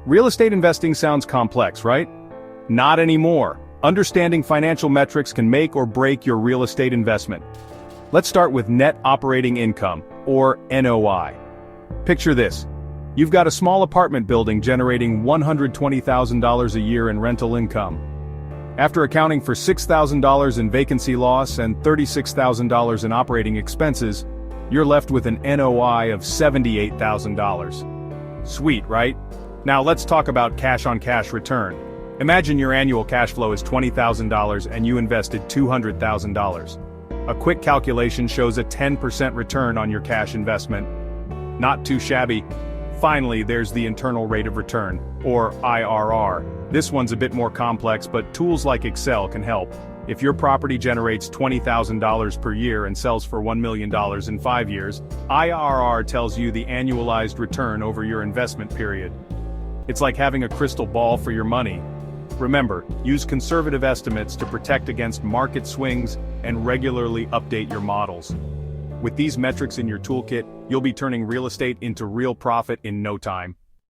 Real estate investing sounds complex, right? Not anymore. Understanding financial metrics can make or break your real estate investment. Let's start with net operating income, or NOI. Picture this. You've got a small apartment building generating $120,000 a year in rental income. After accounting for $6,000 in vacancy loss and $36,000 in operating expenses, you're left with an NOI of $78,000. Sweet, right? Now let's talk about cash-on-cash return. Imagine your annual cash flow is $20,000 and you invested $200,000. A quick calculation shows a 10% return on your cash investment. Not too shabby. Finally, there's the internal rate of return, or IRR. This one's a bit more complex, but tools like Excel can help. If your property generates $20,000 per year and sells for $1 million in 5 years, IRR tells you the annualized return over your investment period. It's like having a crystal ball for your money. Remember, use conservative estimates to protect against market swings and regularly update your models. With these metrics in your toolkit, you'll be turning real estate into real profit in no time.